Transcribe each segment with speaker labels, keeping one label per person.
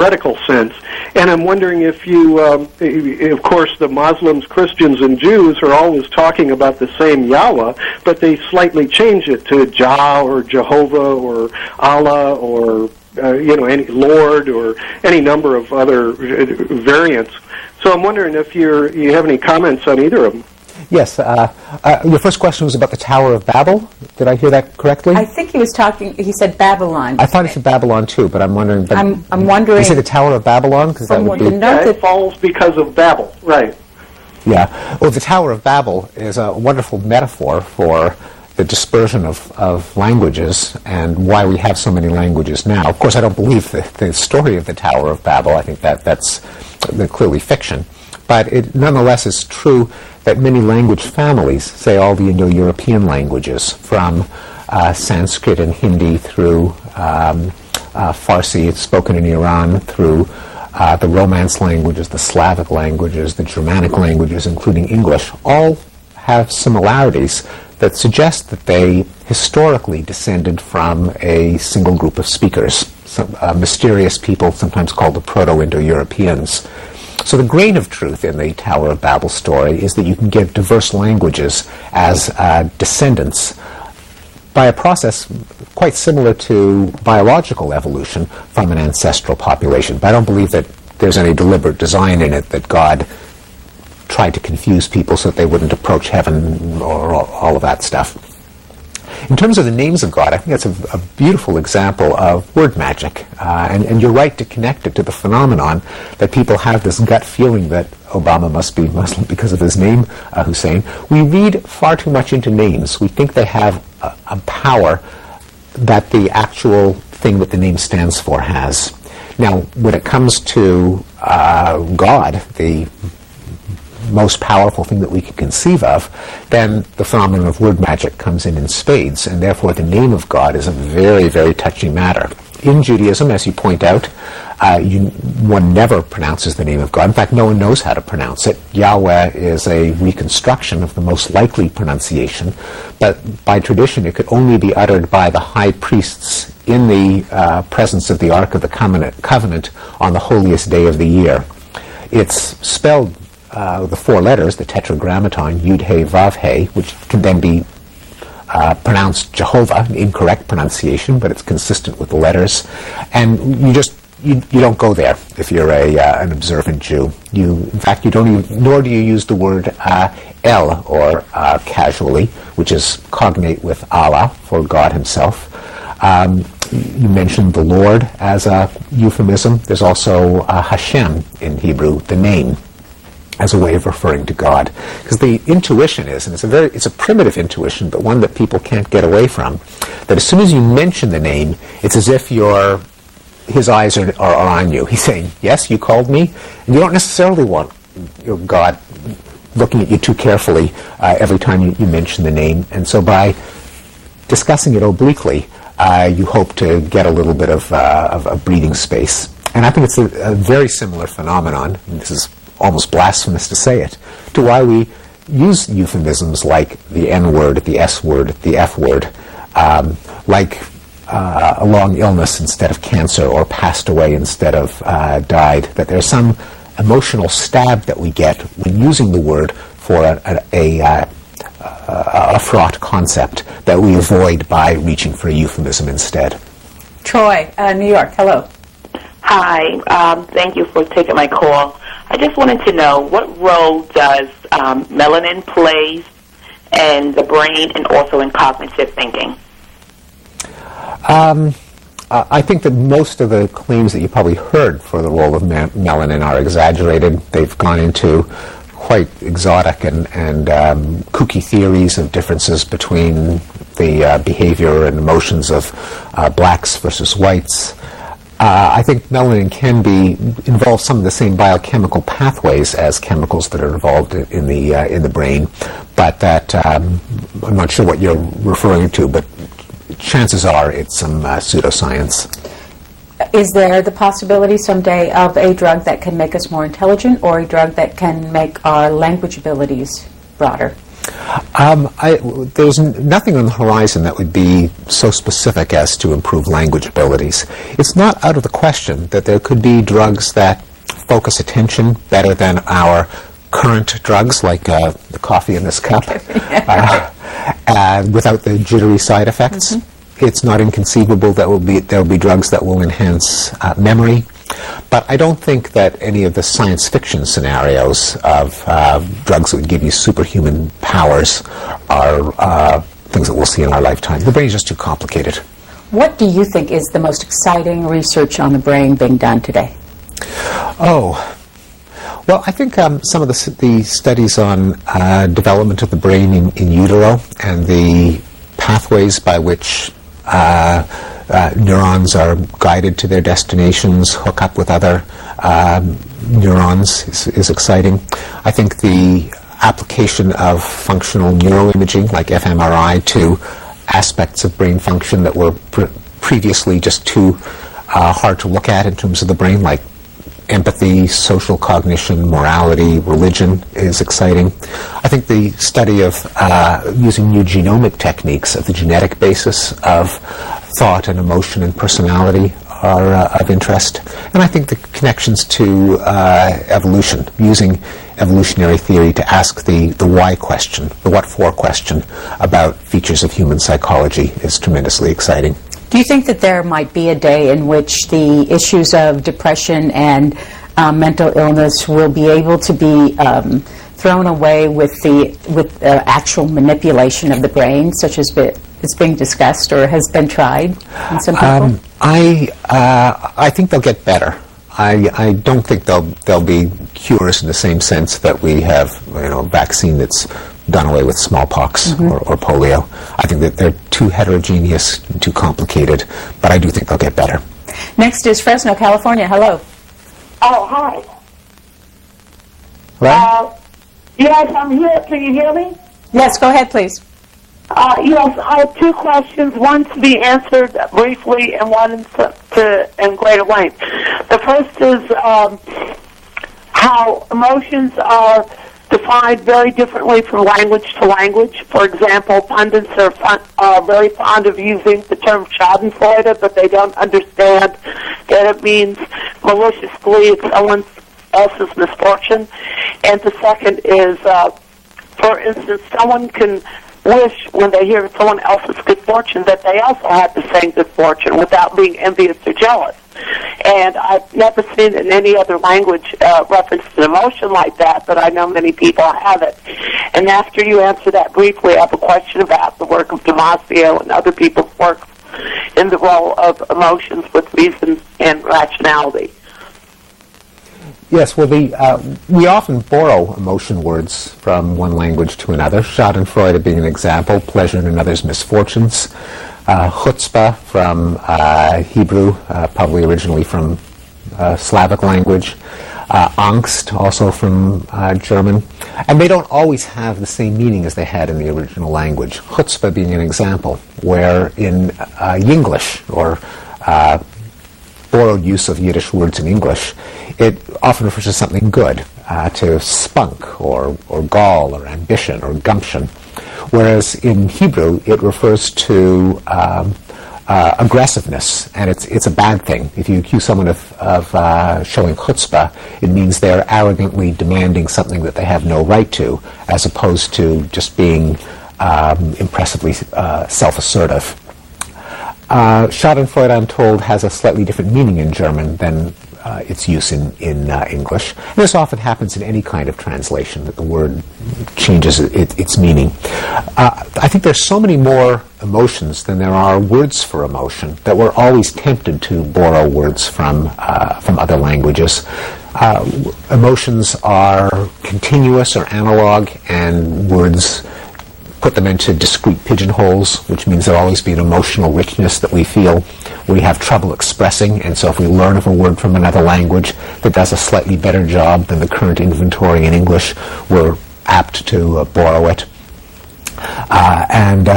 Speaker 1: theoretical sense. And I'm wondering if you, of course, the Muslims, Christians, and Jews are always talking about the same Yahweh, but they slightly change it to Jah or Jehovah or Allah or any Lord or any number of other variants. So I'm wondering if you have any comments on either of them.
Speaker 2: Yes. Your first question was about the Tower of Babel. Did I hear that correctly?
Speaker 3: I think he said Babylon.
Speaker 2: I thought he said Babylon too, but I'm wondering. But
Speaker 3: I'm wondering.
Speaker 2: You said the Tower of Babylon? Because that would be.
Speaker 1: It falls because of Babel, right.
Speaker 2: Yeah. Well, the Tower of Babel is a wonderful metaphor for the dispersion of languages and why we have so many languages now. Of course, I don't believe the story of the Tower of Babel. I think that's clearly fiction. But it nonetheless is true that many language families, say all the Indo-European languages, from Sanskrit and Hindi through Farsi, it's spoken in Iran, through the Romance languages, the Slavic languages, the Germanic languages, including English, all have similarities that suggest that they historically descended from a single group of speakers, some mysterious people sometimes called the Proto-Indo-Europeans. So the grain of truth in the Tower of Babel story is that you can get diverse languages as descendants by a process quite similar to biological evolution from an ancestral population. But I don't believe that there's any deliberate design in it that God tried to confuse people so that they wouldn't approach heaven or all of that stuff. In terms of the names of God, I think that's a beautiful example of word magic. And you're right to connect it to the phenomenon that people have this gut feeling that Obama must be Muslim because of his name, Hussein. We read far too much into names. We think they have a power that the actual thing that the name stands for has. Now, when it comes to God, the most powerful thing that we can conceive of, then the phenomenon of word magic comes in spades, and therefore the name of God is a very, very touchy matter. In Judaism, as you point out, one never pronounces the name of God. In fact, no one knows how to pronounce it. Yahweh is a reconstruction of the most likely pronunciation, but by tradition it could only be uttered by the high priests in the presence of the Ark of the Covenant on the holiest day of the year. It's spelled the four letters, the Tetragrammaton, Yud He Vav He, which can then be pronounced Jehovah, an incorrect pronunciation, but it's consistent with the letters. And you don't go there if you're an observant Jew. In fact, nor do you use the word El, or casually, which is cognate with Allah, for God himself. You mentioned the Lord as a euphemism. There's also Hashem in Hebrew, the name, as a way of referring to God. Because the intuition is, and it's a primitive intuition, but one that people can't get away from, that as soon as you mention the name, it's as if his eyes are on you. He's saying, yes, you called me, and you don't necessarily want God looking at you too carefully every time you mention the name. And so by discussing it obliquely, you hope to get a little bit of a breathing space. And I think it's a very similar phenomenon, and this is almost blasphemous to say it, to why we use euphemisms like the N-word, the S-word, the F-word, like a long illness instead of cancer, or passed away instead of died, that there's some emotional stab that we get when using the word for a fraught concept that we avoid by reaching for a euphemism instead.
Speaker 3: Troy, New York, hello.
Speaker 4: Hi, thank you for taking my call. I just wanted to know, what role does melanin play in the brain and also in cognitive thinking?
Speaker 2: I think that most of the claims that you probably heard for the role of melanin are exaggerated. They've gone into quite exotic and kooky theories of differences between the behavior and emotions of blacks versus whites. I think melanin can involve some of the same biochemical pathways as chemicals that are involved in the brain, but that I'm not sure what you're referring to, but chances are it's some pseudoscience.
Speaker 3: Is there the possibility someday of a drug that can make us more intelligent, or a drug that can make our language abilities broader?
Speaker 2: There's nothing on the horizon that would be so specific as to improve language abilities. It's not out of the question that there could be drugs that focus attention better than our current drugs, like the coffee in this cup, without the jittery side effects. Mm-hmm. It's not inconceivable that there will be drugs that will enhance memory. But I don't think that any of the science fiction scenarios of drugs that would give you superhuman powers are things that we'll see in our lifetime. The brain is just too complicated.
Speaker 3: What do you think is the most exciting research on the brain being done today?
Speaker 2: Oh, well, I think some of the studies on development of the brain in utero and the pathways by which neurons are guided to their destinations, hook up with other neurons is exciting. I think the application of functional neuroimaging, like fMRI, to aspects of brain function that were previously just too hard to look at in terms of the brain, like empathy, social cognition, morality, religion, is exciting. I think the study of using new genomic techniques of the genetic basis of thought and emotion and personality are of interest. And I think the connections to evolution, using evolutionary theory to ask the why question, the what for question about features of human psychology is tremendously exciting.
Speaker 3: Do you think that there might be a day in which the issues of depression and mental illness will be able to be thrown away with actual manipulation of the brain, such as is being discussed or has been tried in some people?
Speaker 2: I think they'll get better. I don't think they'll be cures in the same sense that we have, a vaccine that's done away with smallpox or polio. I think that they're too heterogeneous, too complicated, but I do think they'll get better.
Speaker 3: Next is Fresno, California. Hello.
Speaker 5: Oh, hi.
Speaker 2: Hello?
Speaker 5: Yes, I'm here. Can you hear me?
Speaker 3: Yes, go ahead, please.
Speaker 5: Yes, I have two questions, one to be answered briefly and one in greater length. The first is how emotions are defined very differently from language to language. For example, pundits are very fond of using the term schadenfreude, but they don't understand that it means maliciously it's someone else's misfortune. And the second is, for instance, someone can wish when they hear someone else's good fortune that they also had the same good fortune without being envious or jealous. And I've never seen in any other language reference to emotion like that, but I know many people have it. And after you answer that briefly, I have a question about the work of Damasio and other people's work in the role of emotions with reason and rationality.
Speaker 2: Yes, well, we often borrow emotion words from one language to another. Schadenfreude being an example, pleasure in another's misfortunes. Chutzpah from Hebrew, probably originally from Slavic language. Angst, also from German. And they don't always have the same meaning as they had in the original language. Chutzpah being an example, where in Yinglish, or borrowed use of Yiddish words in English, it often refers to something good, to spunk, or gall, or ambition, or gumption. Whereas in Hebrew, it refers to aggressiveness, and it's a bad thing. If you accuse someone of showing chutzpah, it means they're arrogantly demanding something that they have no right to, as opposed to just being impressively self-assertive. Schadenfreude, I'm told, has a slightly different meaning in German than its use in English. And this often happens in any kind of translation, that the word changes its meaning. I think there's so many more emotions than there are words for emotion that we're always tempted to borrow words from other languages. Emotions are continuous or analog, and words put them into discrete pigeonholes, which means there'll always be an emotional richness that we feel we have trouble expressing. And so if we learn of a word from another language that does a slightly better job than the current inventory in English, we're apt to borrow it. And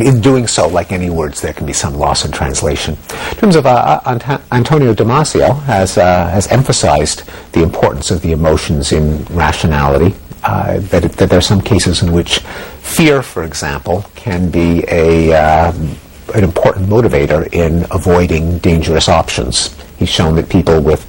Speaker 2: in doing so, like any words, there can be some loss in translation. In terms of Antonio Damasio has emphasized the importance of the emotions in rationality. that there are some cases in which fear, for example, can be an important motivator in avoiding dangerous options. He's shown that people with